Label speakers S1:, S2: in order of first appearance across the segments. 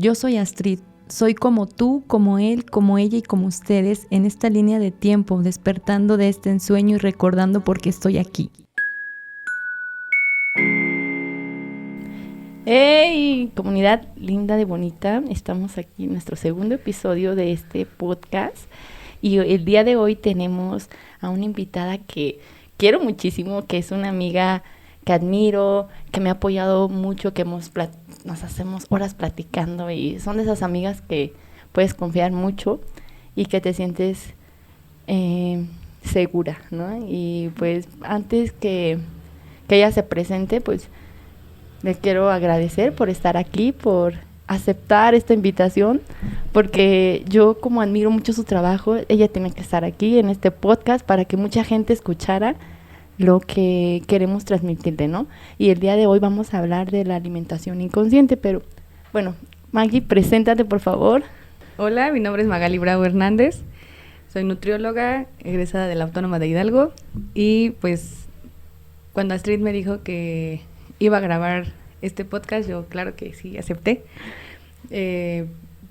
S1: Yo soy Astrid, soy como tú, como él, como ella y como ustedes en esta línea de tiempo, despertando de este ensueño y recordando por qué estoy aquí.
S2: ¡Hey! Comunidad linda de bonita, estamos aquí en nuestro segundo episodio de este podcast y el día de hoy tenemos a una invitada que quiero muchísimo, que es una amiga que admiro, que me ha apoyado mucho, que nos hacemos horas platicando y son de esas amigas que puedes confiar mucho y que te sientes segura, ¿no? Y pues antes que ella se presente, pues le quiero agradecer por estar aquí, por aceptar esta invitación, porque yo como admiro mucho su trabajo, ella tiene que estar aquí en este podcast para que mucha gente escuchara lo que queremos transmitirle, ¿no? Y el día de hoy vamos a hablar de la alimentación inconsciente, pero bueno, Maggie, preséntate por favor.
S3: Hola, mi nombre es Magali Bravo Hernández, soy nutrióloga, egresada de la Autónoma de Hidalgo y pues cuando Astrid me dijo que iba a grabar este podcast, yo claro que sí acepté,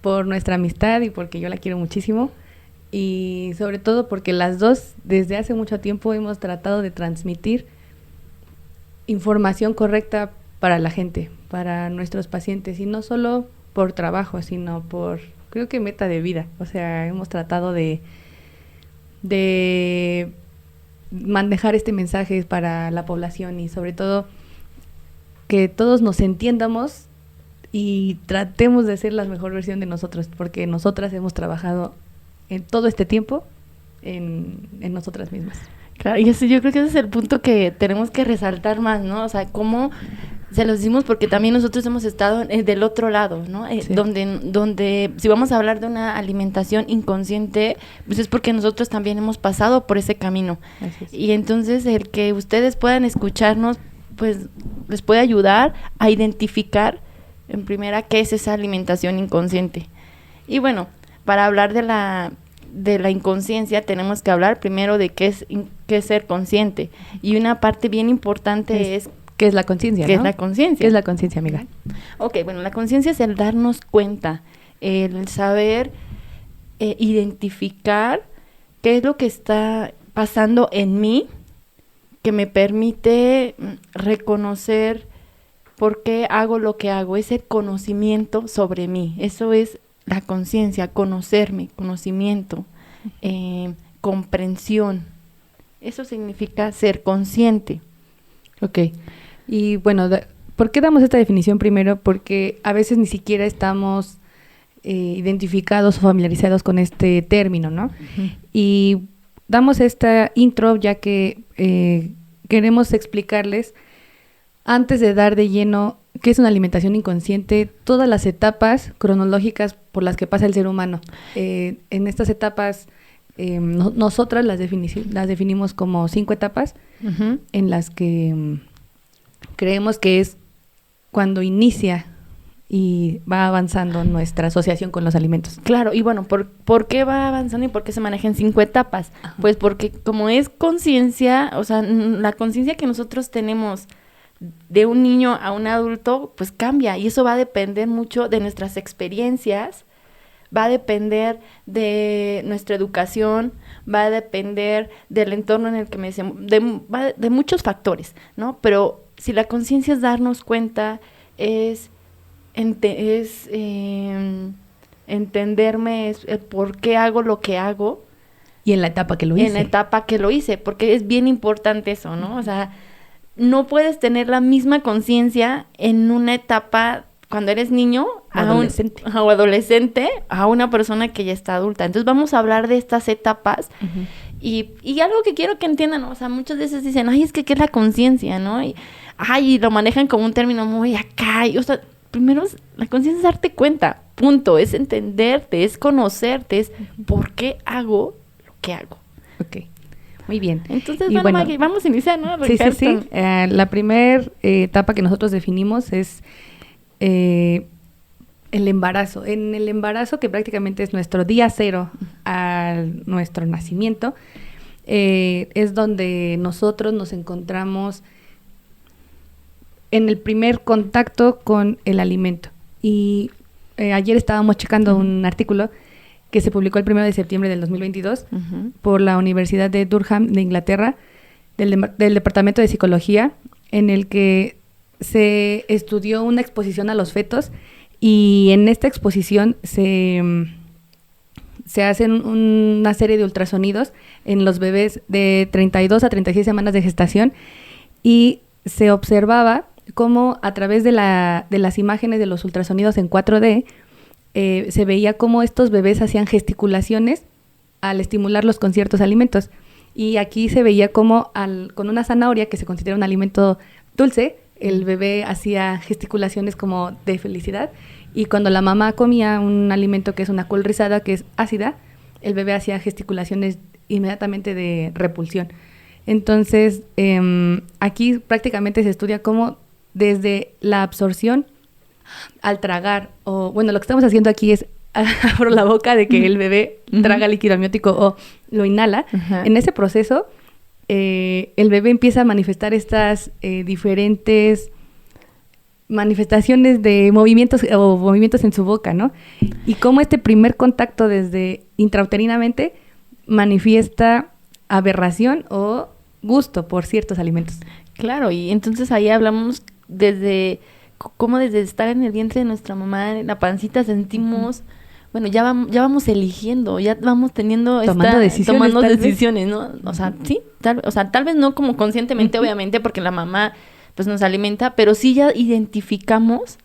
S3: por nuestra amistad y porque yo la quiero muchísimo y sobre todo porque las dos desde hace mucho tiempo hemos tratado de transmitir información correcta para la gente, para nuestros pacientes y no solo por trabajo, sino por, creo que meta de vida. O sea, hemos tratado de manejar este mensaje para la población y sobre todo que todos nos entiendamos y tratemos de ser la mejor versión de nosotros, porque nosotras hemos trabajado en todo este tiempo en nosotras mismas.
S2: Claro, y eso, yo creo que ese es el punto que tenemos que resaltar más, ¿no? O sea, cómo se los decimos porque también nosotros hemos estado del otro lado, ¿no?
S3: Sí.
S2: Donde si vamos a hablar de una alimentación inconsciente, pues es porque nosotros también hemos pasado por ese camino.
S3: Así es.
S2: Y entonces el que ustedes puedan escucharnos, pues les puede ayudar a identificar en primera qué es esa alimentación inconsciente. Y bueno, para hablar de la inconsciencia tenemos que hablar primero de qué es ser consciente. Y una parte bien importante es
S3: ¿qué es la conciencia?
S2: ¿Qué
S3: ¿no?
S2: es la conciencia?
S3: ¿Qué es la conciencia, amiga?
S2: Ok, bueno, la conciencia es el darnos cuenta, el saber identificar qué es lo que está pasando en mí, que me permite reconocer por qué hago lo que hago. Es el conocimiento sobre mí. Eso es la conciencia, conocerme, conocimiento, comprensión. Eso significa ser consciente.
S3: Ok. Y bueno, ¿por qué damos esta definición primero? Porque a veces ni siquiera estamos identificados o familiarizados con este término, ¿no? Uh-huh. Y damos esta intro ya que queremos explicarles, antes de dar de lleno qué es una alimentación inconsciente, todas las etapas cronológicas por las que pasa el ser humano. En estas etapas, nosotras las definimos como 5 etapas, uh-huh, en las que creemos que es cuando inicia y va avanzando nuestra asociación con los alimentos.
S2: Claro, y bueno, ¿por qué va avanzando y por qué se maneja en 5 etapas? Ajá. Pues porque como es conciencia, o sea, la conciencia que nosotros tenemos de un niño a un adulto, pues cambia, y eso va a depender mucho de nuestras experiencias, va a depender de nuestra educación, va a depender del entorno en el que de muchos factores, ¿no? Pero si la conciencia es darnos cuenta, es entenderme, es el por qué hago lo que hago.
S3: Y en la etapa que lo hice.
S2: En la etapa que lo hice, porque es bien importante eso, ¿no? O sea, no puedes tener la misma conciencia en una etapa cuando eres niño o adolescente a una persona que ya está adulta. Entonces vamos a hablar de estas etapas. Uh-huh. Y algo que quiero que entiendan, ¿no? O sea, muchas veces dicen, ay, es que ¿qué es la conciencia, no? Y lo manejan como un término muy acá. O sea, primero la conciencia es darte cuenta, punto. Es entenderte, es conocerte, es por qué hago lo que hago.
S3: Ok. Muy bien.
S2: Entonces, bueno, Maggie, vamos a iniciar, ¿no?
S3: Sí. La primera etapa que nosotros definimos es el embarazo. En el embarazo, que prácticamente es nuestro día cero a nuestro nacimiento, es donde nosotros nos encontramos en el primer contacto con el alimento. Y ayer estábamos checando un artículo que se publicó el 1 de septiembre del 2022 por la Universidad de Durham de Inglaterra, del Departamento de Psicología, en el que se estudió una exposición a los fetos, y en esta exposición se hacen una serie de ultrasonidos en los bebés de 32 a 36 semanas de gestación, y se observaba cómo a través de las imágenes de los ultrasonidos en 4D se veía cómo estos bebés hacían gesticulaciones al estimularlos con ciertos alimentos. Y aquí se veía cómo con una zanahoria, que se considera un alimento dulce, el bebé hacía gesticulaciones como de felicidad, y cuando la mamá comía un alimento que es una col rizada, que es ácida, el bebé hacía gesticulaciones inmediatamente de repulsión. Entonces, aquí prácticamente se estudia cómo desde la absorción al tragar, o bueno, lo que estamos haciendo aquí es por la boca de que el bebé traga líquido amniótico o lo inhala. En ese proceso, el bebé empieza a manifestar estas diferentes manifestaciones de movimientos o movimientos en su boca, ¿no? Y cómo este primer contacto desde intrauterinamente manifiesta aberración o gusto por ciertos alimentos.
S2: Claro, y entonces ahí hablamos desde cómo desde estar en el vientre de nuestra mamá, en la pancita sentimos, bueno, ya vamos eligiendo, ya vamos tomando decisiones, ¿no? O sea, sí, tal vez no como conscientemente, obviamente, porque la mamá pues nos alimenta, pero sí ya identificamos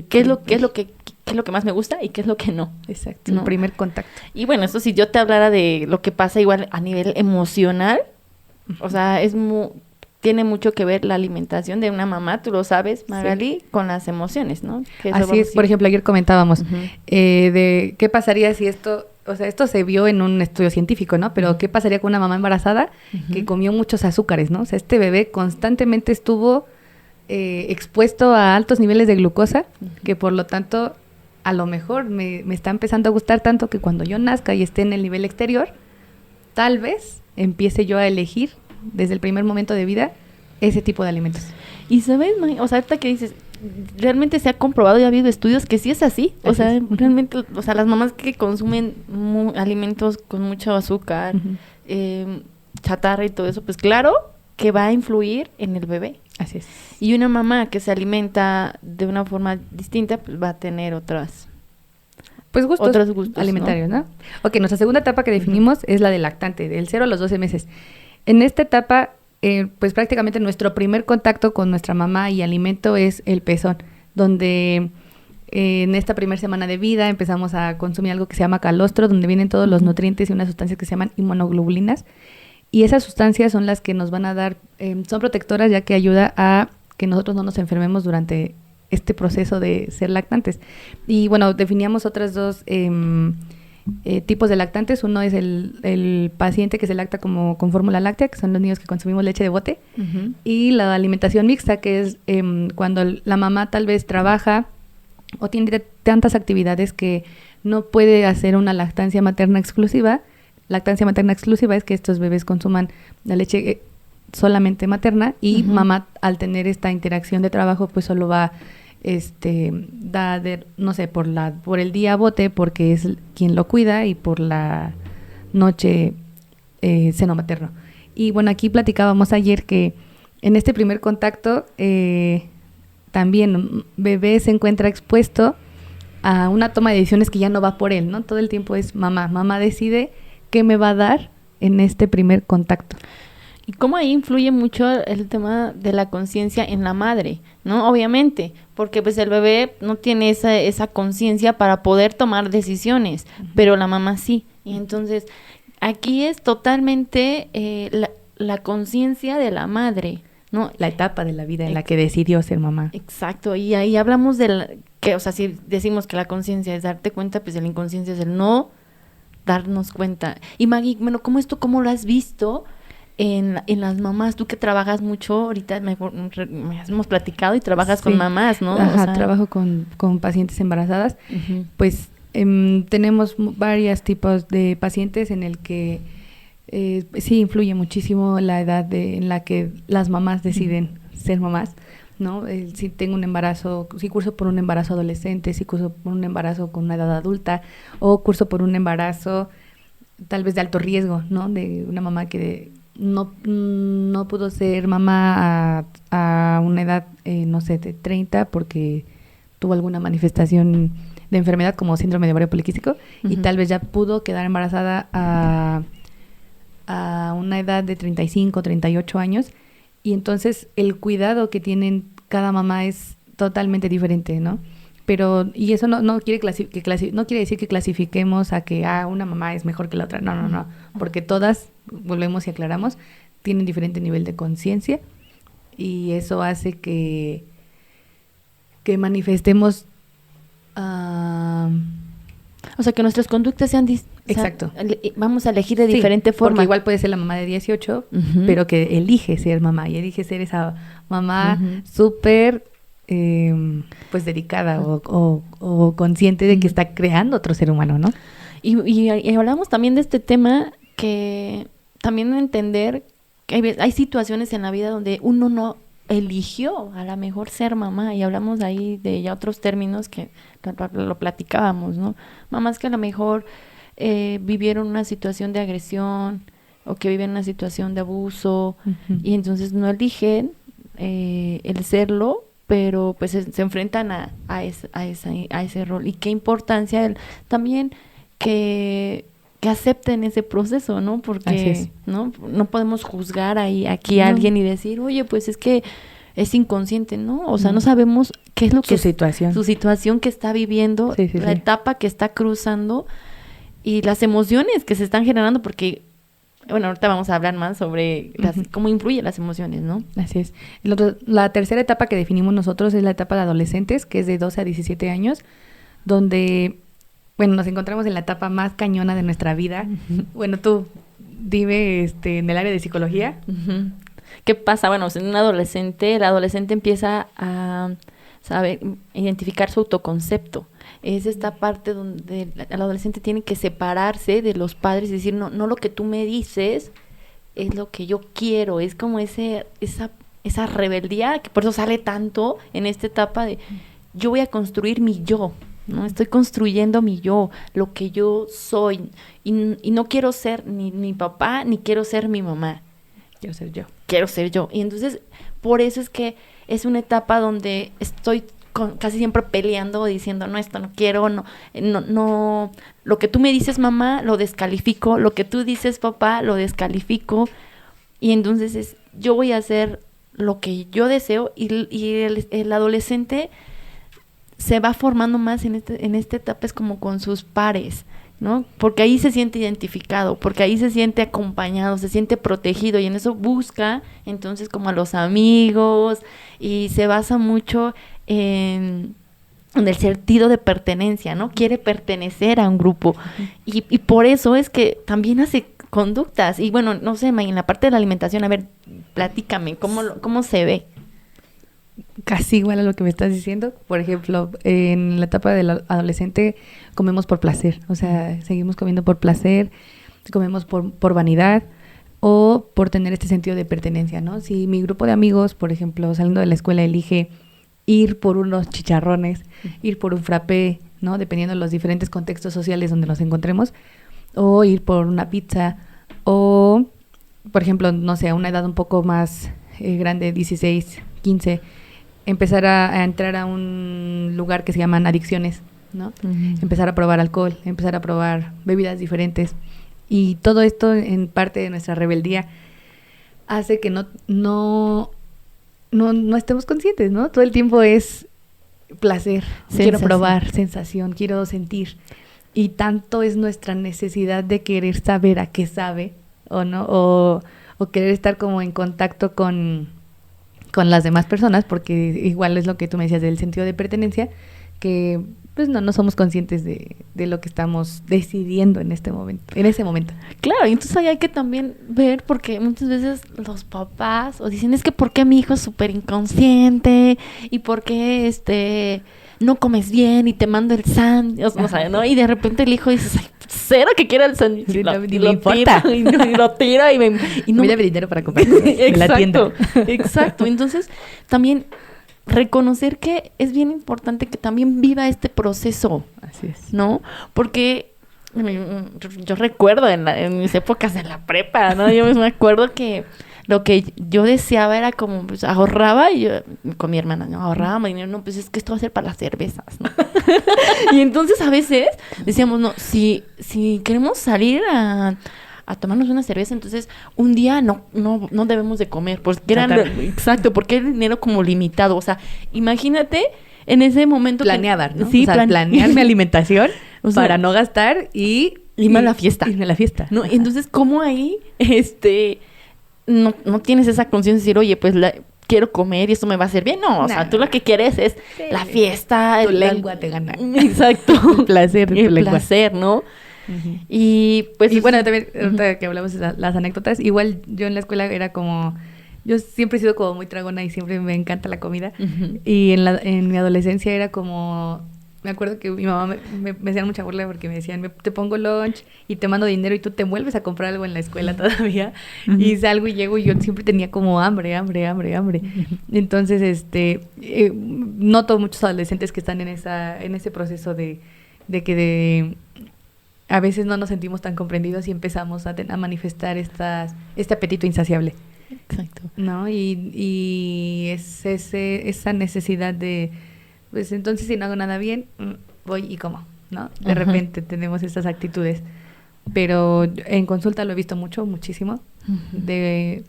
S2: qué es lo que más me gusta y qué es lo que no.
S3: Exacto, ¿no? El primer contacto.
S2: Y bueno, eso si yo te hablara de lo que pasa igual a nivel emocional, o sea, tiene mucho que ver la alimentación de una mamá, tú lo sabes, Magali, con las emociones, ¿no?
S3: Así es, por ejemplo, ayer comentábamos de qué pasaría si esto se vio en un estudio científico, ¿no? Pero ¿qué pasaría con una mamá embarazada que comió muchos azúcares, ¿no? O sea, este bebé constantemente estuvo expuesto a altos niveles de glucosa, que por lo tanto, a lo mejor me está empezando a gustar tanto que cuando yo nazca y esté en el nivel exterior, tal vez empiece yo a elegir desde el primer momento de vida ese tipo de alimentos.
S2: Y sabes, o sea, ahorita que dices, realmente se ha comprobado y ha habido estudios que sí es así. O sea, realmente, o sea, las mamás que consumen alimentos con mucho azúcar, chatarra y todo eso, pues claro que va a influir en el bebé.
S3: Así es.
S2: Y una mamá que se alimenta de una forma distinta, pues va a tener otros gustos
S3: alimentarios, ¿no? Ok, nuestra segunda etapa que definimos es la del lactante, del 0 a los 12 meses. En esta etapa, pues prácticamente nuestro primer contacto con nuestra mamá y alimento es el pezón, donde en esta primera semana de vida empezamos a consumir algo que se llama calostro, donde vienen todos los nutrientes y unas sustancias que se llaman inmunoglobulinas, y esas sustancias son las que nos van a dar, son protectoras, ya que ayuda a que nosotros no nos enfermemos durante este proceso de ser lactantes. Y bueno, definíamos otras dos tipos de lactantes. Uno es el paciente que se lacta como con fórmula láctea, que son los niños que consumimos leche de bote, y la alimentación mixta, que es cuando la mamá tal vez trabaja o tiene tantas actividades que no puede hacer una lactancia materna exclusiva. Lactancia materna exclusiva es que estos bebés consuman la leche solamente materna, y mamá, al tener esta interacción de trabajo, pues solo va por el día bote, porque es quien lo cuida, y por la noche seno materno. Y bueno, aquí platicábamos ayer que en este primer contacto también bebé se encuentra expuesto a una toma de decisiones que ya no va por él, ¿no? Todo el tiempo es mamá decide qué me va a dar en este primer contacto.
S2: Y cómo ahí influye mucho el tema de la conciencia en la madre, ¿no? Obviamente, porque pues el bebé no tiene esa conciencia para poder tomar decisiones, pero la mamá sí. Y entonces, aquí es totalmente la conciencia de la madre, ¿no?
S3: La etapa de la vida en la que decidió ser mamá.
S2: Exacto, y ahí hablamos que, o sea, si decimos que la conciencia es darte cuenta, pues la inconsciencia es el no darnos cuenta. Y Maggie, bueno, ¿cómo lo has visto en las mamás? Tú que trabajas mucho, ahorita hemos platicado y trabajas con mamás, ¿no?
S3: Ajá, o sea, trabajo con pacientes embarazadas. Pues tenemos varios tipos de pacientes en el que sí influye muchísimo la edad en la que las mamás deciden ser mamás. ¿no? Si tengo un embarazo, si curso por un embarazo adolescente, si curso por un embarazo con una edad adulta, o curso por un embarazo tal vez de alto riesgo, ¿no? De una mamá que no pudo ser mamá a una edad, no sé, de 30 porque tuvo alguna manifestación de enfermedad como síndrome de ovario poliquístico, y tal vez ya pudo quedar embarazada a una edad de 35, 38 años, y entonces el cuidado que tienen cada mamá es totalmente diferente, ¿no? Pero, y eso no quiere no quiere decir que clasifiquemos a que una mamá es mejor que la otra, no, porque todas, volvemos y aclaramos, tienen diferente nivel de conciencia, y eso hace que manifestemos
S2: o sea, que nuestras conductas sean
S3: exacto.
S2: O sea, vamos a elegir de diferente forma.
S3: Porque igual puede ser la mamá de 18, pero que elige ser mamá, y elige ser esa mamá súper pues dedicada o consciente de que está creando otro ser humano, ¿no?
S2: Y hablamos también de este tema, que también entender que hay situaciones en la vida donde uno no eligió a lo mejor ser mamá, y hablamos ahí de ya otros términos que lo platicábamos, ¿no? Mamás que a lo mejor vivieron una situación de agresión, o que viven una situación de abuso, y entonces no eligen el serlo, pero pues se enfrentan a ese rol. Y qué importancia también que acepten ese proceso, ¿no? Porque no podemos juzgar aquí a alguien y decir, oye, pues es que es inconsciente, ¿no? O sea, no sabemos qué es lo que su situación que está viviendo, la etapa que está cruzando, y las emociones que se están generando, porque bueno, ahorita vamos a hablar más sobre cómo influyen las emociones, ¿no?
S3: Así es. La tercera etapa que definimos nosotros es la etapa de adolescentes, que es de 12 a 17 años, donde, bueno, nos encontramos en la etapa más cañona de nuestra vida. Bueno, tú dime, en el área de psicología.
S2: ¿Qué pasa? Bueno, en un adolescente, el adolescente empieza a identificar su autoconcepto. Es esta parte donde el adolescente tiene que separarse de los padres y decir, no lo que tú me dices es lo que yo quiero. Es como esa rebeldía, que por eso sale tanto en esta etapa de yo voy a construir mi yo, ¿no? Estoy construyendo mi yo, lo que yo soy, y no quiero ser ni mi papá, ni quiero ser mi mamá. Quiero ser yo. Y entonces, por eso es que es una etapa donde estoy casi siempre peleando, diciendo, no, esto no quiero, no, lo que tú me dices, mamá, lo descalifico, lo que tú dices, papá, lo descalifico, y entonces yo voy a hacer lo que yo deseo, y el adolescente se va formando más en esta etapa, es como con sus pares, ¿no? Porque ahí se siente identificado, porque ahí se siente acompañado, se siente protegido, y en eso busca entonces como a los amigos, y se basa mucho en el sentido de pertenencia, ¿no? Quiere pertenecer a un grupo, y por eso es que también hace conductas. Y bueno, no sé, en la parte de la alimentación, a ver, platícame, ¿cómo se ve?
S3: Casi igual a lo que me estás diciendo. Por ejemplo, en la etapa del adolescente comemos por placer, o sea, seguimos comiendo por placer, comemos por vanidad o por tener este sentido de pertenencia, ¿no? Si mi grupo de amigos, por ejemplo, saliendo de la escuela, elige ir por unos chicharrones, ir por un frappé, ¿no? Dependiendo de los diferentes contextos sociales donde nos encontremos, o ir por una pizza, o, por ejemplo, no sé, a una edad un poco más grande, 16, 15, empezar a entrar a un lugar que se llaman adicciones, ¿no? Empezar a probar alcohol, empezar a probar bebidas diferentes, y todo esto en parte de nuestra rebeldía hace que no estemos conscientes, ¿no? Todo el tiempo es placer, quiero probar, sensación, quiero sentir, y tanto es nuestra necesidad de querer saber a qué sabe, o no, o querer estar como en contacto con las demás personas, porque igual es lo que tú me decías del sentido de pertenencia, que pues no somos conscientes de lo que estamos decidiendo en ese momento.
S2: Claro, y entonces ahí hay que también ver, porque muchas veces los papás dicen, es que ¿por qué mi hijo es súper inconsciente? ¿Y por qué no comes bien y te mando el sándwich? O sea, ¿no? Y de repente el hijo dice, ay, cero que quiera el sándwich.
S3: Sí, y lo tira.
S2: Y lo tira y no
S3: me debe dinero para comprar en la tienda.
S2: Exacto. Entonces, también reconocer que es bien importante que también viva este proceso.
S3: Así es.
S2: ¿No? Porque yo recuerdo en mis épocas de la prepa, ¿no? Yo me acuerdo que lo que yo deseaba era como, pues, ahorraba y yo, con mi hermana, ¿no? Ahorrábamos dinero, no, pues es que esto va a ser para las cervezas, ¿no? Y entonces a veces decíamos, no, si queremos salir a tomarnos una cerveza, entonces un día no debemos de comer, porque exacto, porque el dinero como limitado, o sea, imagínate en ese momento
S3: planear, ¿no? Sí, planear mi alimentación o sea, para no gastar y
S2: irme a la fiesta.
S3: ¿No?
S2: Entonces, ¿cómo ahí no tienes esa conciencia de decir, oye, pues quiero comer y esto me va a hacer bien? No, o sea, tú lo que quieres es la fiesta.
S3: Tu lengua te gana.
S2: Exacto.
S3: El placer.
S2: El placer, ¿no?
S3: Uh-huh.
S2: Y pues...
S3: Y bueno, también, ahorita que hablamos de las anécdotas, igual yo en la escuela era como... Yo siempre he sido como muy tragona y siempre me encanta la comida. Uh-huh. Y en mi adolescencia era como... Me acuerdo que mi mamá me hacía mucha burla porque me decían, te pongo lunch y te mando dinero y tú te vuelves a comprar algo en la escuela todavía. Uh-huh. Y salgo y llego y yo siempre tenía como hambre. Uh-huh. Entonces, noto muchos adolescentes que están en ese proceso de que a veces no nos sentimos tan comprendidos y empezamos a manifestar este apetito insaciable.
S2: Exacto.
S3: ¿No? Y es esa necesidad de... Pues entonces si no hago nada bien, voy y como, ¿no? De repente tenemos estas actitudes. Pero en consulta lo he visto muchísimo, de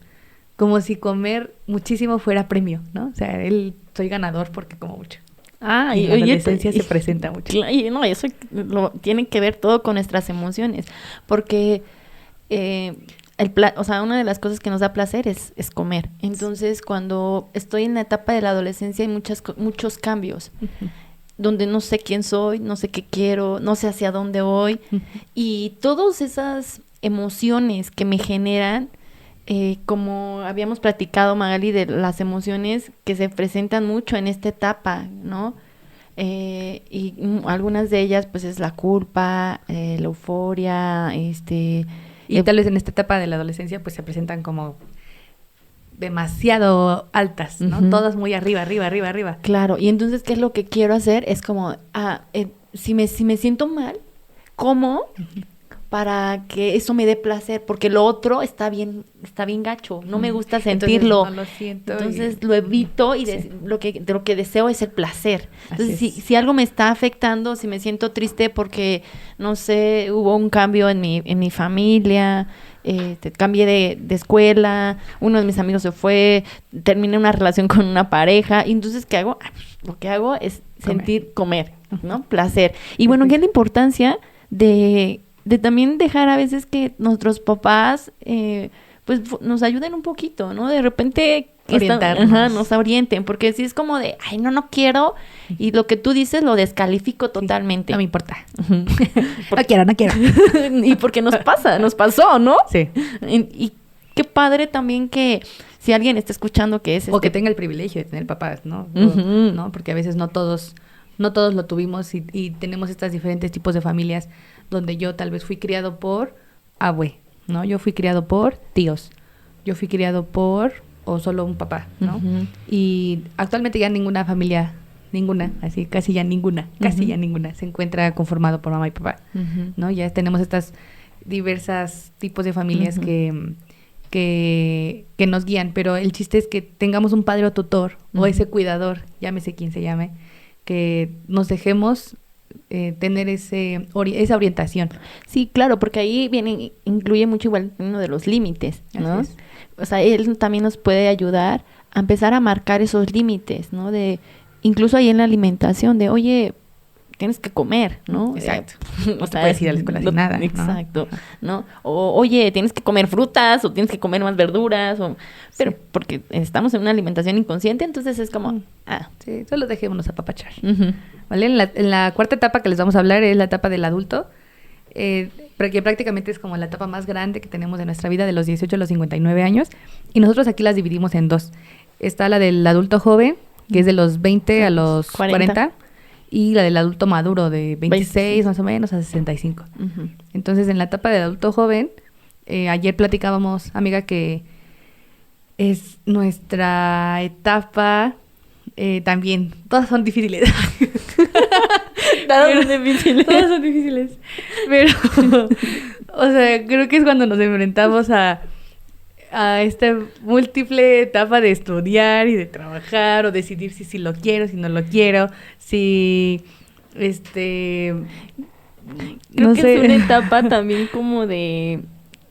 S3: como si comer muchísimo fuera premio, ¿no? O sea, soy ganador porque como mucho. Y la adolescencia se presenta mucho.
S2: Y no, eso tiene que ver todo con nuestras emociones, porque o sea, una de las cosas que nos da placer es comer. Entonces, cuando estoy en la etapa de la adolescencia hay muchos cambios, uh-huh. donde no sé quién soy, no sé qué quiero, no sé hacia dónde voy, uh-huh. y todas esas emociones que me generan, como habíamos platicado, Magali, de las emociones que se presentan mucho en esta etapa, ¿no? Y algunas de ellas, pues, es la culpa, la euforia,
S3: y tal vez en esta etapa de la adolescencia pues se presentan como demasiado altas, ¿no? Uh-huh. Todas muy arriba.
S2: Claro, y entonces, ¿qué es lo que quiero hacer? Es como, si me siento mal, ¿cómo? Uh-huh. Para que eso me dé placer, porque lo otro está bien gacho, no me gusta sentirlo.
S3: Entonces, no lo siento.
S2: Entonces lo evito y sí. lo que deseo es el placer. Entonces, si algo me está afectando, si me siento triste porque, no sé, hubo un cambio en mi familia, cambié de escuela, uno de mis amigos se fue, terminé una relación con una pareja, y entonces, ¿qué hago? Lo que hago es comer, ¿no? Placer. Y bueno, ¿qué es la importancia de también dejar a veces que nuestros papás pues nos ayuden un poquito, ¿no? De repente nos orienten, porque si es como de, ay, no quiero, y lo que tú dices lo descalifico totalmente.
S3: Sí, no me importa.
S2: No quiero. Y porque nos pasó, ¿no?
S3: Sí.
S2: Y qué padre también que si alguien está escuchando que es
S3: o que tenga el privilegio de tener papás, ¿no? Uh-huh. ¿No? Porque a veces no todos lo tuvimos y tenemos estos diferentes tipos de familias donde yo tal vez fui criado por abue, ¿no? Yo fui criado por tíos. Yo fui criado por o solo un papá, ¿no? Uh-huh. Y actualmente ya ninguna familia, así casi ya ninguna se encuentra conformado por mamá y papá, uh-huh. ¿no? Ya tenemos estas diversas tipos de familias uh-huh. que nos guían, pero el chiste es que tengamos un padre o tutor uh-huh. o ese cuidador, llámese quien se llame, que nos dejemos tener esa orientación.
S2: Sí, claro, porque ahí incluye mucho igual uno de los límites, ¿no? O sea, él también nos puede ayudar a empezar a marcar esos límites, ¿no? Incluso ahí en la alimentación, de, oye, tienes que comer, ¿no?
S3: Exacto. No te puedes ir a la escuela sin nada, ¿no?
S2: Exacto, ¿no? O, oye, tienes que comer frutas, o tienes que comer más verduras, pero porque estamos en una alimentación inconsciente, entonces es como,
S3: sí, solo dejémonos apapachar.
S2: Uh-huh.
S3: ¿Vale? En la cuarta etapa que les vamos a hablar es la etapa del adulto, que prácticamente es como la etapa más grande que tenemos de nuestra vida, de los 18 a los 59 años, y nosotros aquí las dividimos en dos. Está la del adulto joven, que es de los 20 a los 40 y la del adulto maduro, de 26 más o menos a 65. Uh-huh. Entonces, en la etapa del adulto joven, ayer platicábamos, amiga, que es nuestra etapa también, todas son difíciles.
S2: Todas son difíciles.
S3: Todas son difíciles. Pero, o sea, creo que es cuando nos enfrentamos a esta múltiple etapa de estudiar y de trabajar o decidir si lo quiero, si no lo quiero, si
S2: creo
S3: no
S2: que
S3: sé.
S2: es una etapa también como de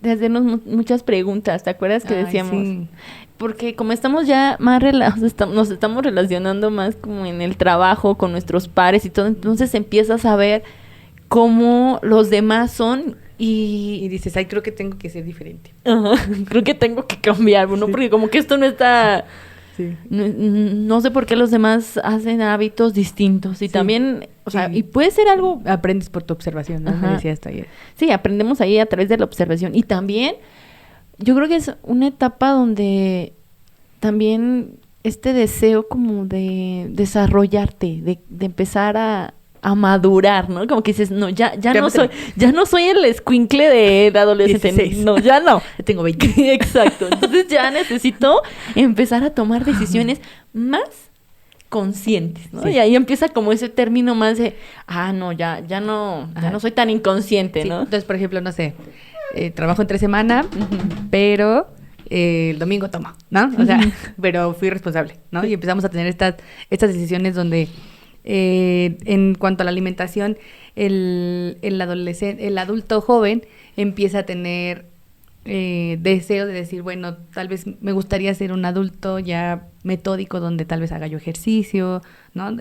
S2: hacernos muchas preguntas. ¿Te acuerdas que decíamos?
S3: Sí.
S2: Porque como estamos ya más nos estamos relacionando más como en el trabajo con nuestros pares y todo, entonces empiezas a ver cómo los demás son
S3: Y dices, ay, creo que tengo que ser diferente.
S2: Ajá, creo que tengo que cambiar, ¿no?
S3: Sí.
S2: Porque como que esto no está...
S3: Sí.
S2: No sé por qué los demás hacen hábitos distintos. Y
S3: Sí.
S2: también, o sea,
S3: Sí.
S2: y puede ser algo...
S3: Aprendes por tu observación, ¿no?
S2: Ajá.
S3: Me decía hasta ayer.
S2: Sí, aprendemos ahí a través de la observación. Y también, yo creo que es una etapa donde también este deseo como de desarrollarte, de empezar a madurar, ¿no? Como que dices, no, ya no soy el escuincle de adolescente.
S3: 16.
S2: No, ya no.
S3: Ya tengo 20.
S2: Exacto. Entonces ya necesito empezar a tomar decisiones más conscientes, ¿no?
S3: Sí.
S2: Y ahí empieza como ese término más de, no, ya no soy tan inconsciente,
S3: Sí.
S2: ¿no?
S3: Entonces, por ejemplo, no sé, trabajo entre semana, pero el domingo tomo, ¿no? O sea, pero fui responsable, ¿no? Y empezamos a tener estas decisiones donde en cuanto a la alimentación, el adulto joven empieza a tener deseo de decir, bueno, tal vez me gustaría ser un adulto ya metódico donde tal vez haga yo ejercicio, ¿no?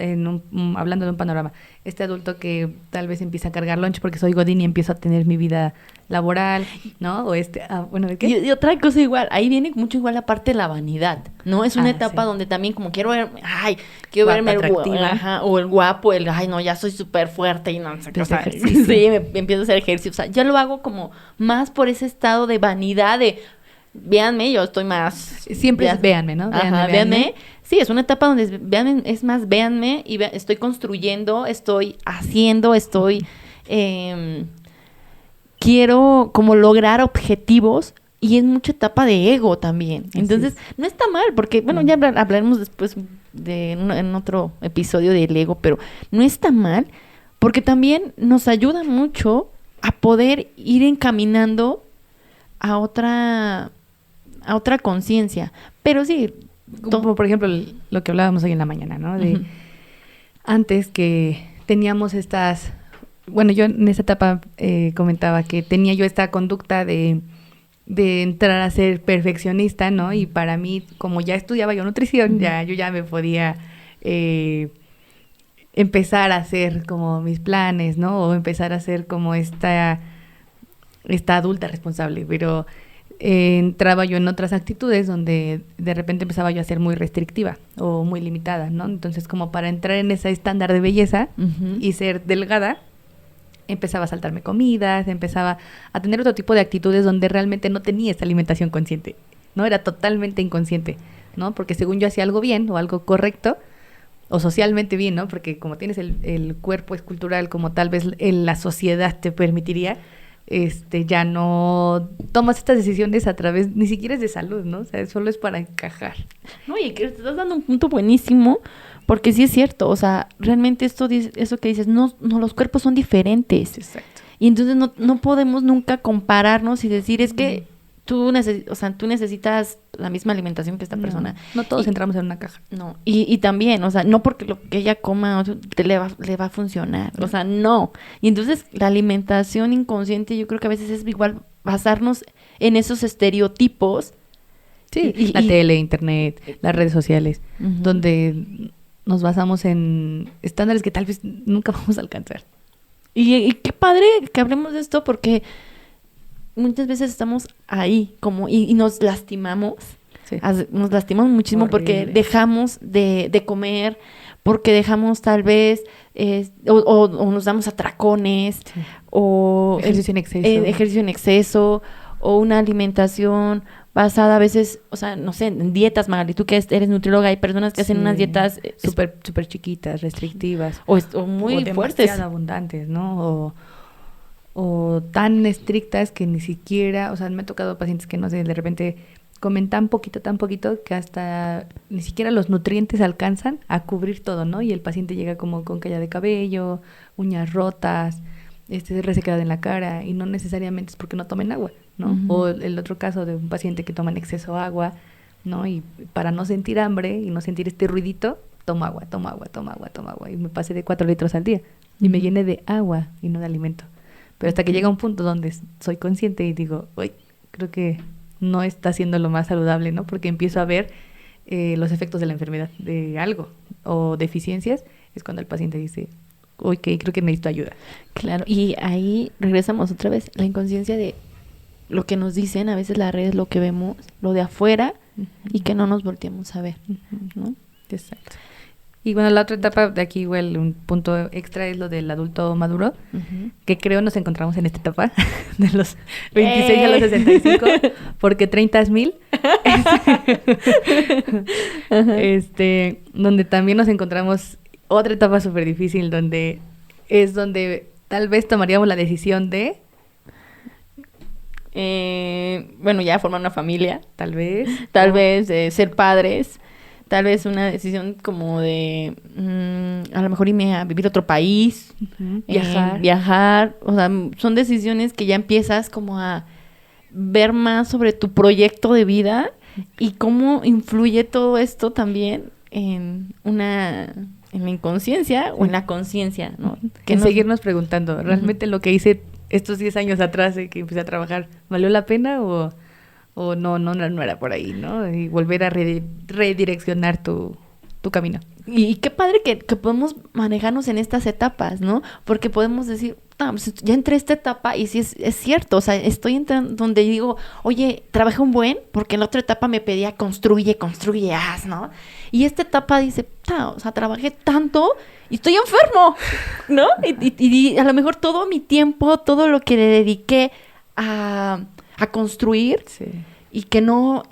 S3: Hablando de un panorama, este adulto que tal vez empieza a cargar lunch porque soy godín y empiezo a tener mi vida laboral, ¿no? O bueno, ¿de qué?
S2: Y otra cosa igual, ahí viene mucho igual la parte de la vanidad, ¿no? Es una etapa
S3: sí.
S2: donde también como quiero verme
S3: Guapa,
S2: el
S3: atractiva.
S2: ajá, o el guapo, no, ya soy súper fuerte y no sé qué, o sea,
S3: Ejercicio.
S2: sí, me empiezo a hacer ejercicio, o sea, yo lo hago como más por ese estado de vanidad de, véanme, yo estoy más...
S3: Siempre es véanme, ¿no?
S2: Ajá, véanme. Sí, es una etapa donde véanme, es más, véanme y estoy construyendo, estoy haciendo, quiero como lograr objetivos y es mucha etapa de ego también. Entonces, no está mal, porque, bueno, ya hablaremos después en otro episodio del ego, pero no está mal porque también nos ayuda mucho a poder ir encaminando a otra conciencia. Pero sí...
S3: Como por ejemplo lo que hablábamos hoy en la mañana, ¿no? De antes que teníamos bueno, yo en esa etapa comentaba que tenía yo esta conducta de entrar a ser perfeccionista, ¿no? Y para mí, como ya estudiaba yo nutrición, yo ya me podía empezar a hacer como mis planes, ¿no? O empezar a hacer como esta adulta responsable, pero entraba yo en otras actitudes donde de repente empezaba yo a ser muy restrictiva o muy limitada, ¿no? Entonces, como para entrar en ese estándar de belleza y ser delgada, empezaba a saltarme comidas, empezaba a tener otro tipo de actitudes donde realmente no tenía esta alimentación consciente, ¿no? Era totalmente inconsciente, ¿no? Porque según yo hacía algo bien o algo correcto o socialmente bien, ¿no? Porque como tienes el cuerpo escultural como tal vez la sociedad te permitiría, ya no tomas estas decisiones a través, ni siquiera es de salud, ¿no? O sea, solo es para encajar.
S2: No, y que te estás dando un punto buenísimo, porque sí es cierto, o sea, realmente eso que dices, no, los cuerpos son diferentes.
S3: Exacto.
S2: Y entonces no podemos nunca compararnos y decir, es que tú necesitas la misma alimentación que esta persona.
S3: No todos entramos en una caja.
S2: No, y también, o sea, no porque lo que ella coma le va a funcionar, o sea, no. Y entonces la alimentación inconsciente yo creo que a veces es igual basarnos en esos estereotipos.
S3: Sí, la tele, internet, las redes sociales, donde nos basamos en estándares que tal vez nunca vamos a alcanzar.
S2: Y qué padre que hablemos de esto porque muchas veces estamos ahí como y nos lastimamos. Sí. Nos lastimamos muchísimo. Horrible. Porque dejamos de comer, porque dejamos tal vez o nos damos atracones, sí. O
S3: ejercicio en
S2: exceso, o una alimentación basada a veces, o sea, no sé, en dietas, Magali, tú que eres nutrióloga, hay personas que hacen unas dietas
S3: súper chiquitas, restrictivas,
S2: o muy fuertes,
S3: demasiado abundantes, ¿no? O tan estrictas que ni siquiera, o sea, me ha tocado pacientes que, no sé, de repente comen tan poquito que hasta ni siquiera los nutrientes alcanzan a cubrir todo, ¿no? Y el paciente llega como con caída de cabello, uñas rotas, resequedad en la cara, y no necesariamente es porque no tomen agua, ¿no? Uh-huh. O el otro caso de un paciente que toma en exceso agua, ¿no? Y para no sentir hambre y no sentir este ruidito, tomo agua, y me pasé de 4 litros al día, y me llené de agua y no de alimento. Pero hasta que llega un punto donde soy consciente y digo, uy, creo que no está siendo lo más saludable, ¿no? Porque empiezo a ver los efectos de la enfermedad, de algo, o deficiencias, es cuando el paciente dice, uy, creo que necesito ayuda.
S2: Claro, y ahí regresamos otra vez, la inconsciencia de lo que nos dicen, a veces las redes, lo que vemos, lo de afuera, uh-huh, y que no nos volteamos a ver, uh-huh, ¿no?
S3: Exacto. Y bueno, la otra etapa de aquí, igual, un punto extra es lo del adulto maduro, uh-huh, que creo nos encontramos en esta etapa, de los 26 a los 65, porque 30 es 1000, donde también nos encontramos otra etapa súper difícil, donde tal vez tomaríamos la decisión de...
S2: bueno, ya formar una familia.
S3: Tal vez
S2: ser padres. Tal vez una decisión como de a lo mejor irme a vivir a otro país,
S3: uh-huh,
S2: viajar, o sea, son decisiones que ya empiezas como a ver más sobre tu proyecto de vida y cómo influye todo esto también en la inconsciencia o en la conciencia, ¿no?
S3: Que seguirnos preguntando, ¿realmente lo que hice estos 10 años atrás de que empecé a trabajar, ¿valió la pena o no era por ahí, ¿no? Y volver a redireccionar tu camino.
S2: Y qué padre que podemos manejarnos en estas etapas, ¿no? Porque podemos decir, pues ya entré a esta etapa y sí es cierto, o sea, estoy entrando donde digo, oye, trabajé un buen, porque en la otra etapa me pedía construye, haz, ¿no? Y esta etapa dice, o sea, trabajé tanto y estoy enfermo, ¿no? Y a lo mejor todo mi tiempo, todo lo que le dediqué a construir,
S3: sí,
S2: y que no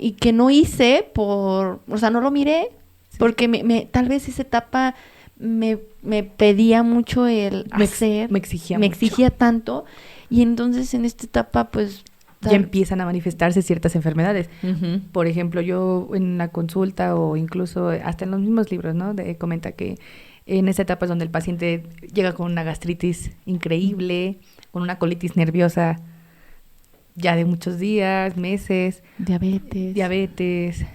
S2: hice o sea, no lo miré, sí, porque tal vez esa etapa me pedía mucho el hacer,
S3: me exigía
S2: tanto, y entonces en esta etapa pues
S3: ya empiezan a manifestarse ciertas enfermedades.
S2: Uh-huh.
S3: Por ejemplo, yo en la consulta o incluso hasta en los mismos libros, ¿no? Comenta que en esa etapa es donde el paciente llega con una gastritis increíble, con una colitis nerviosa ya de muchos días, meses. Diabetes,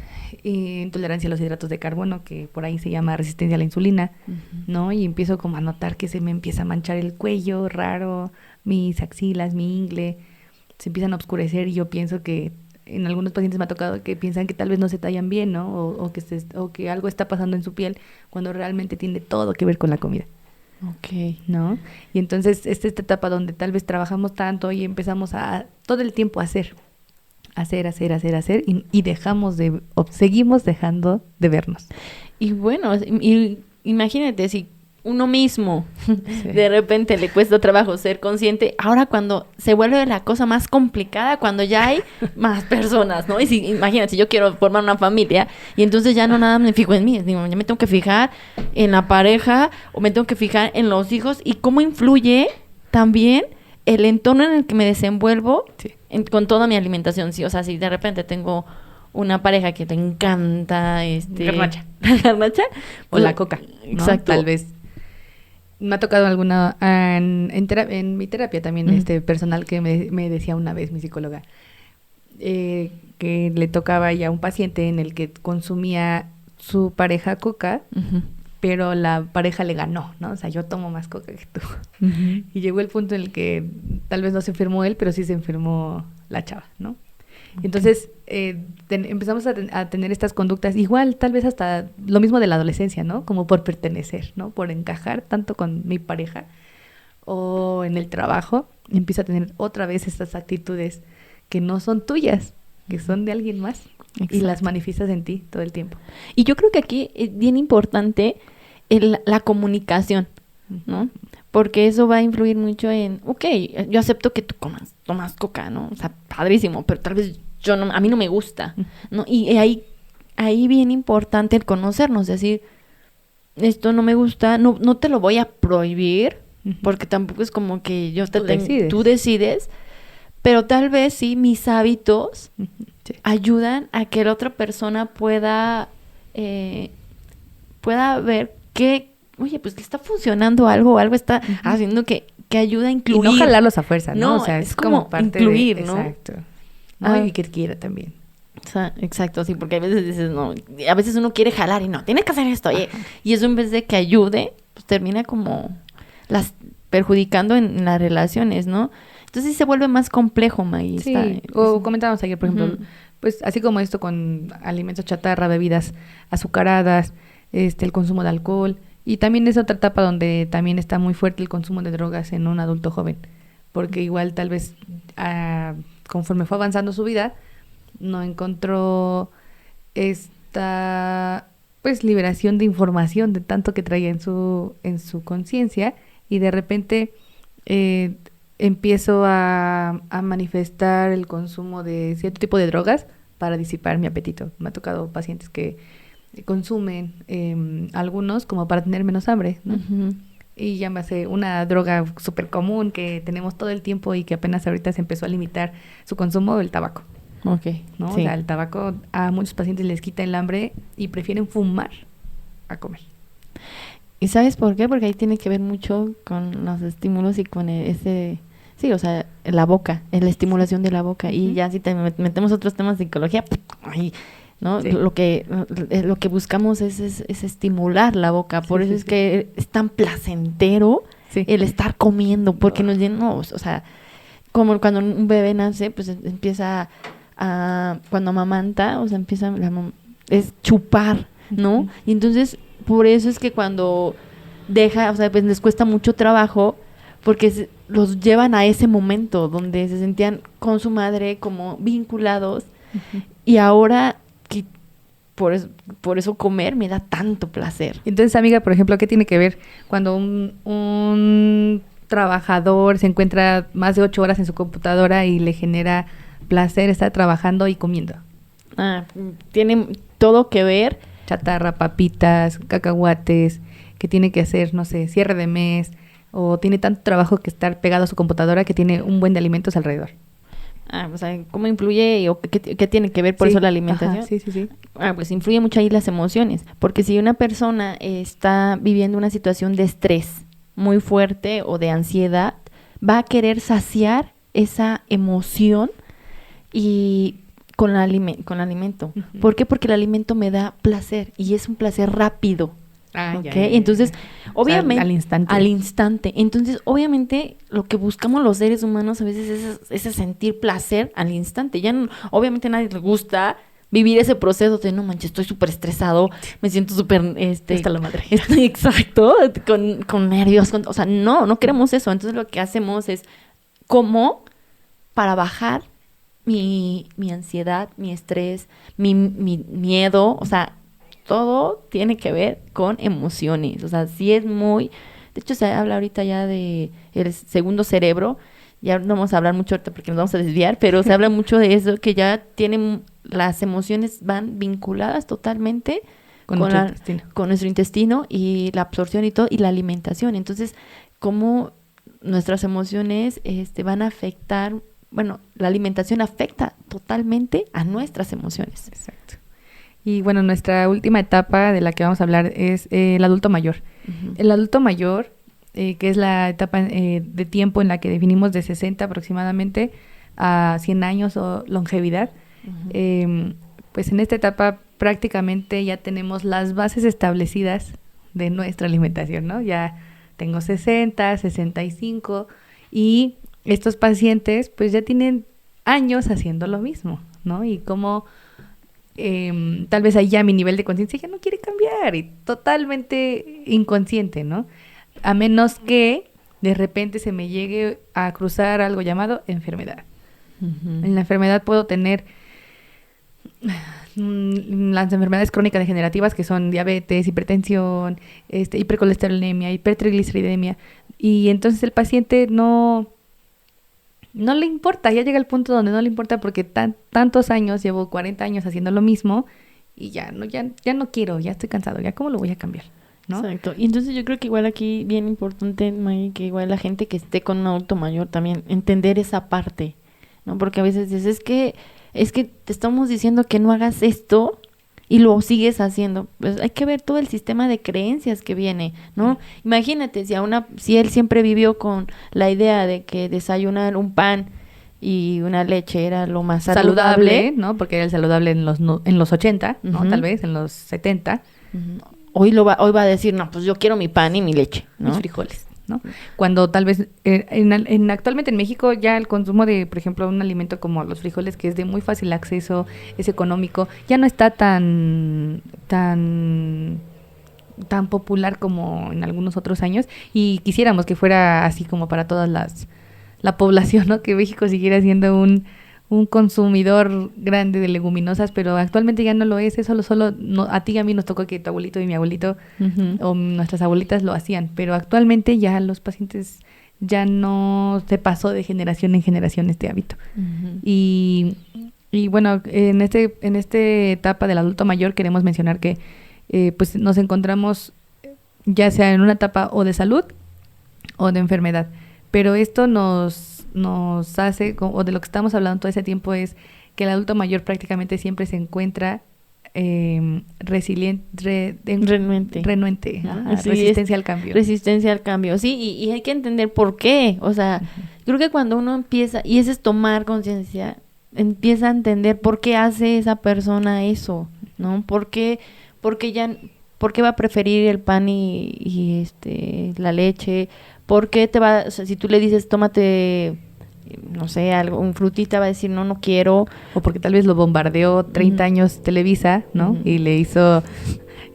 S3: intolerancia a los hidratos de carbono, que por ahí se llama resistencia a la insulina, uh-huh, ¿no? Y empiezo como a notar que se me empieza a manchar el cuello raro, mis axilas, mi ingle, se empiezan a oscurecer, y yo pienso que en algunos pacientes me ha tocado que piensan que tal vez no se tallan bien, ¿no? O que algo está pasando en su piel, cuando realmente tiene todo que ver con la comida.
S2: Okay.
S3: ¿No? Y entonces esta etapa donde tal vez trabajamos tanto y empezamos a todo el tiempo a hacer y seguimos dejando de vernos.
S2: Y bueno, imagínate si uno mismo sí, de repente le cuesta trabajo ser consciente, ahora cuando se vuelve la cosa más complicada, cuando ya hay más personas, ¿no? Y imagínate, si yo quiero formar una familia y entonces ya no nada me fijo en mí, digo, ya me tengo que fijar en la pareja o me tengo que fijar en los hijos, y cómo influye también el entorno en el que me desenvuelvo, sí, con toda mi alimentación, sí, o sea, si de repente tengo una pareja que te encanta
S3: garnacha
S2: o
S3: la coca, ¿no?
S2: Exacto,
S3: tal vez. Me ha tocado alguna en mi terapia también, uh-huh, personal, que me decía una vez mi psicóloga que le tocaba ya un paciente en el que consumía su pareja coca, uh-huh, pero la pareja le ganó, ¿no? O sea, yo tomo más coca que tú. Uh-huh. Y llegó el punto en el que tal vez no se enfermó él, pero sí se enfermó la chava, ¿no? Okay. Entonces empezamos a tener estas conductas, igual tal vez hasta lo mismo de la adolescencia, ¿no? Como por pertenecer, ¿no? Por encajar tanto con mi pareja o en el trabajo, empiezo a tener otra vez estas actitudes que no son tuyas, que son de alguien más. Exacto. Y las manifiestas en ti todo el tiempo.
S2: Y yo creo que aquí es bien importante la comunicación, ¿no? Porque eso va a influir mucho en, yo acepto que tú tomas coca, ¿no? O sea, padrísimo, pero tal vez a mí no me gusta, ¿no? Y ahí bien importante el conocernos, decir, esto no me gusta, no te lo voy a prohibir, porque tampoco es como que yo tú decides, pero tal vez sí mis hábitos ayudan a que la otra persona pueda ver que, oye, pues le está funcionando algo está haciendo que ayuda a incluir.
S3: Y no jalarlos a fuerza, ¿no?
S2: No,
S3: o sea,
S2: es como parte incluir, ¿no?
S3: Exacto. ¿No? Y que quiera también.
S2: O sea, exacto, sí, porque a veces dices, no, a veces uno quiere jalar y no, tienes que hacer esto, y eso en vez de que ayude, pues termina como perjudicando en las relaciones, ¿no? Entonces sí se vuelve más complejo, Maggie.
S3: Sí, comentábamos ayer, por ejemplo, pues así como esto con alimentos chatarra, bebidas azucaradas, el consumo de alcohol, y también es otra etapa donde también está muy fuerte el consumo de drogas en un adulto joven, porque igual tal vez conforme fue avanzando su vida, no encontró esta pues liberación de información de tanto que traía en su conciencia, y de repente empiezo a manifestar el consumo de cierto tipo de drogas para disipar mi apetito. Me ha tocado pacientes que consumen algunos como para tener menos hambre, ¿no? Y llámase una droga súper común que tenemos todo el tiempo y que apenas ahorita se empezó a limitar su consumo, el tabaco.
S2: Okay,
S3: ¿no?
S2: sí.
S3: O sea, el tabaco a muchos pacientes les quita el hambre y prefieren fumar a comer.
S2: ¿Y sabes por qué? Porque ahí tiene que ver mucho con los estímulos y con sí, o sea, la boca, la estimulación de la boca. Y ya si te metemos otros temas de psicología, ay, ¿no? Sí. Lo que buscamos es estimular la boca. Por eso es que es tan placentero el estar comiendo, porque nos llena, o sea, como cuando un bebé nace, pues empieza cuando amamanta, o sea, es chupar, ¿no? Y entonces, por eso es que cuando deja, o sea, pues les cuesta mucho trabajo, porque los llevan a ese momento donde se sentían con su madre como vinculados, y ahora por eso comer me da tanto placer.
S3: Entonces, amiga, por ejemplo, ¿qué tiene que ver cuando un trabajador se encuentra más de 8 horas en su computadora y le genera placer estar trabajando y comiendo?
S2: Tiene todo que ver.
S3: Chatarra, papitas, cacahuates, que tiene que hacer, no sé, cierre de mes, o tiene tanto trabajo que estar pegado a su computadora que tiene un buen de alimentos alrededor.
S2: O sea, ¿cómo influye o qué tiene que ver por eso la alimentación?
S3: Ajá, sí.
S2: Pues influye mucho ahí las emociones, porque si una persona está viviendo una situación de estrés muy fuerte o de ansiedad, va a querer saciar esa emoción y con el alimento. ¿Por qué? Porque el alimento me da placer y es un placer rápido. ¿Okay? Entonces, obviamente,
S3: o sea,
S2: al instante. Entonces, obviamente, lo que buscamos los seres humanos a veces es sentir placer al instante. Ya obviamente a nadie le gusta vivir ese proceso de, no manches, estoy súper estresado, me siento súper,
S3: hasta la madre.
S2: Exacto, con nervios, o sea, no queremos eso. Entonces, lo que hacemos es, ¿cómo? Para bajar mi ansiedad, mi estrés, mi miedo, o sea, todo tiene que ver con emociones. O sea, sí es muy... De hecho, se habla ahorita ya de el segundo cerebro. Ya no vamos a hablar mucho ahorita porque nos vamos a desviar, pero se habla mucho de eso, que ya las emociones van vinculadas totalmente con nuestro intestino y la absorción y todo, y la alimentación. Entonces, cómo nuestras emociones van a afectar... Bueno, la alimentación afecta totalmente a nuestras emociones.
S3: Exacto. Y bueno, nuestra última etapa de la que vamos a hablar es el adulto mayor. El adulto mayor, que es la etapa de tiempo en la que definimos de 60 aproximadamente a 100 años o longevidad, pues en esta etapa prácticamente ya tenemos las bases establecidas de nuestra alimentación, ¿no? Ya tengo 60, 65 y estos pacientes pues ya tienen años haciendo lo mismo, ¿no? Y como tal vez ahí ya mi nivel de conciencia ya no quiere cambiar y totalmente inconsciente, ¿no? A menos que de repente se me llegue a cruzar algo llamado enfermedad. En la enfermedad puedo tener las enfermedades crónicas degenerativas que son diabetes, hipertensión, hipercolesterolemia, hipertrigliceridemia, y entonces el paciente no le importa, ya llega el punto donde no le importa porque tantos años, llevo 40 años haciendo lo mismo y ya no quiero, ya estoy cansado, ya cómo lo voy a cambiar, ¿no?
S2: Exacto. Y entonces yo creo que igual aquí bien importante, Maggie, que igual la gente que esté con un adulto mayor también entender esa parte ¿no? Porque a veces dices, es que te estamos diciendo que no hagas esto y lo sigues haciendo. Pues hay que ver todo el sistema de creencias que viene, ¿no? Imagínate, si él siempre vivió con la idea de que desayunar un pan y una leche era lo más saludable,
S3: ¿no? Porque era el saludable en los 80, ¿no? Uh-huh. Tal vez, en los 70.
S2: Uh-huh. Hoy va a decir, no, pues yo quiero mi pan y mi leche, ¿no?
S3: Mis frijoles, ¿no? Cuando tal vez, actualmente en México ya el consumo de, por ejemplo, un alimento como los frijoles, que es de muy fácil acceso, es económico, ya no está tan popular como en algunos otros años, y quisiéramos que fuera así como para toda la población, ¿no? Que México siguiera siendo un consumidor grande de leguminosas, pero actualmente ya no lo es. Eso a ti y a mí nos tocó que tu abuelito y mi abuelito uh-huh. o nuestras abuelitas lo hacían, pero actualmente ya los pacientes ya no se pasó de generación en generación este hábito. Uh-huh. Y bueno, en esta etapa del adulto mayor queremos mencionar que pues nos encontramos ya sea en una etapa o de salud o de enfermedad, pero esto nos hace, o de lo que estamos hablando todo ese tiempo, es que el adulto mayor prácticamente siempre se encuentra renuente,
S2: sí,
S3: resistencia al cambio.
S2: Resistencia al cambio, sí, y hay que entender por qué, o sea, uh-huh. Creo que cuando uno empieza, y ese es tomar conciencia, empieza a entender por qué hace esa persona eso, ¿no? ¿Por qué va a preferir el pan y la leche? ¿Por qué o sea, si tú le dices, tómate, no sé, un frutita, va a decir, no quiero?
S3: O porque tal vez lo bombardeó 30 uh-huh. años Televisa, ¿no? Uh-huh. Y le hizo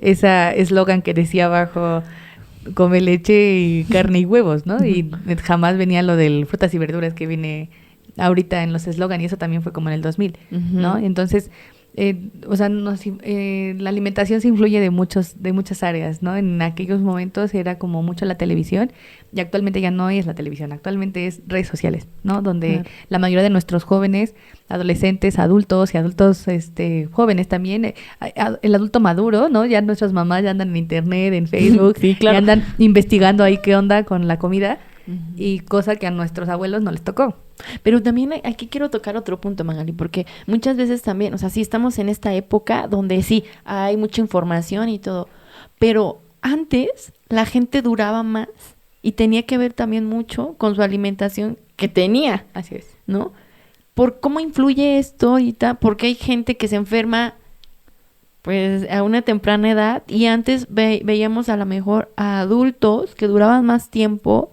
S3: esa eslogan que decía abajo, come leche y carne y huevos, ¿no? Uh-huh. Y jamás venía lo del frutas y verduras que viene ahorita en los eslogan, y eso también fue como en el 2000, uh-huh. ¿no? Entonces, o sea, la alimentación se influye de muchas áreas, ¿no? En aquellos momentos era como mucho la televisión, y actualmente ya no es la televisión, actualmente es redes sociales, ¿no? Donde claro. La mayoría de nuestros jóvenes, adolescentes, adultos y adultos jóvenes también, el adulto maduro, ¿no? Ya nuestras mamás ya andan en internet, en Facebook,
S2: sí, claro.
S3: Ya andan investigando ahí qué onda con la comida. Y cosa que a nuestros abuelos no les tocó.
S2: Pero también aquí quiero tocar otro punto, Magali, porque muchas veces también, o sea, sí estamos en esta época donde sí hay mucha información y todo, pero antes la gente duraba más y tenía que ver también mucho con su alimentación que tenía.
S3: Así es,
S2: ¿no? ¿Por cómo influye esto ahorita? Porque hay gente que se enferma pues a una temprana edad, y antes veíamos a lo mejor a adultos que duraban más tiempo.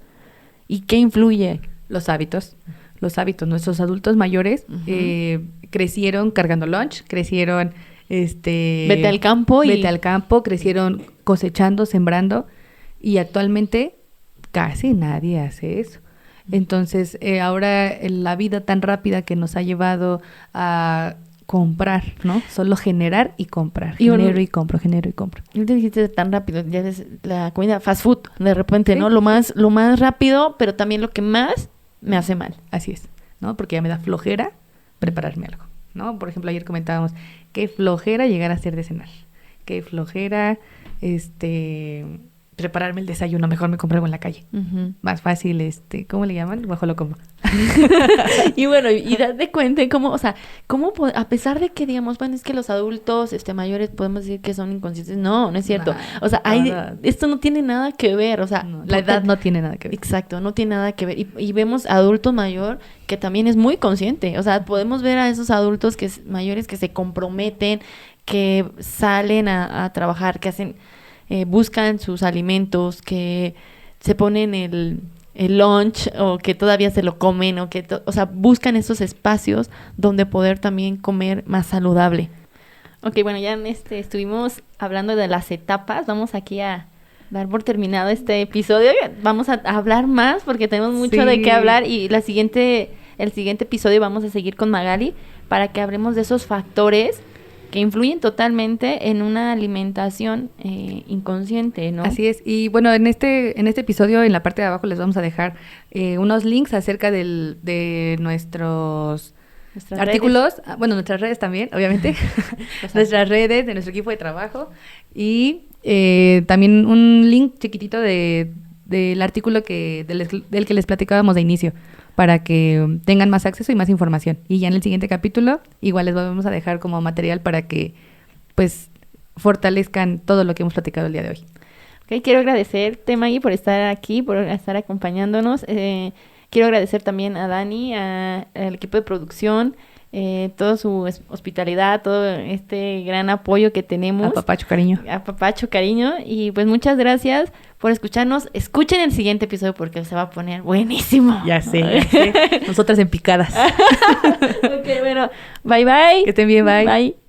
S2: ¿Y qué influye?
S3: Los hábitos. Nuestros adultos mayores uh-huh. Crecieron cargando lunch, crecieron
S2: vete al campo,
S3: crecieron cosechando, sembrando, y actualmente casi nadie hace eso. Entonces, ahora la vida tan rápida que nos ha llevado a comprar, ¿no? Solo generar y comprar. Genero y compro.
S2: No te dijiste tan rápido, ya es la comida fast food, de repente, ¿sí? ¿No? Lo más rápido, pero también lo que más me hace mal.
S3: Así es, ¿no? Porque ya me da flojera prepararme algo, ¿no? Por ejemplo, ayer comentábamos, qué flojera llegar a hacer de cenar. Qué flojera, prepararme el desayuno, mejor me compro algo en la calle. Uh-huh. Más fácil, ¿cómo le llaman? Bajo lo como.
S2: Y bueno, y date cuenta cómo, o sea, a pesar de que digamos, bueno, es que los adultos mayores podemos decir que son inconscientes, no es cierto. O sea, esto no tiene nada que ver, o sea,
S3: no, la edad no tiene nada que ver.
S2: Exacto, no tiene nada que ver. Y vemos adulto mayor que también es muy consciente. O sea, podemos ver a esos adultos mayores que se comprometen, que salen a trabajar, que hacen buscan sus alimentos, que se ponen el lunch, o que todavía se lo comen, o que o sea, buscan esos espacios donde poder también comer más saludable. Ok, bueno, ya estuvimos hablando de las etapas. Vamos aquí a dar por terminado este episodio. Vamos a hablar más porque tenemos mucho de qué hablar, y el siguiente episodio vamos a seguir con Magali para que hablemos de esos factores que influyen totalmente en una alimentación inconsciente, ¿no?
S3: Así es. Y bueno, en este episodio, en la parte de abajo les vamos a dejar unos links acerca de nuestras artículos, redes. Bueno, nuestras redes también, obviamente, nuestras redes, de nuestro equipo de trabajo, y también un link chiquitito de del artículo del que les platicábamos de inicio, para que tengan más acceso y más información. Y ya en el siguiente capítulo igual les vamos a dejar como material para que pues fortalezcan todo lo que hemos platicado el día de hoy.
S2: Okay, quiero agradecerte, Maggie, por estar aquí, por estar acompañándonos. Quiero agradecer también a Dani, al equipo de producción, toda su hospitalidad, todo este gran apoyo que tenemos.
S3: Apapacho, cariño.
S2: Apapacho, cariño. Y pues muchas gracias por escucharnos. Escuchen el siguiente episodio porque se va a poner buenísimo.
S3: Ya sé. Nosotras en picadas.
S2: Ok, bueno. Bye, bye.
S3: Que estén bien, bye.
S2: Bye.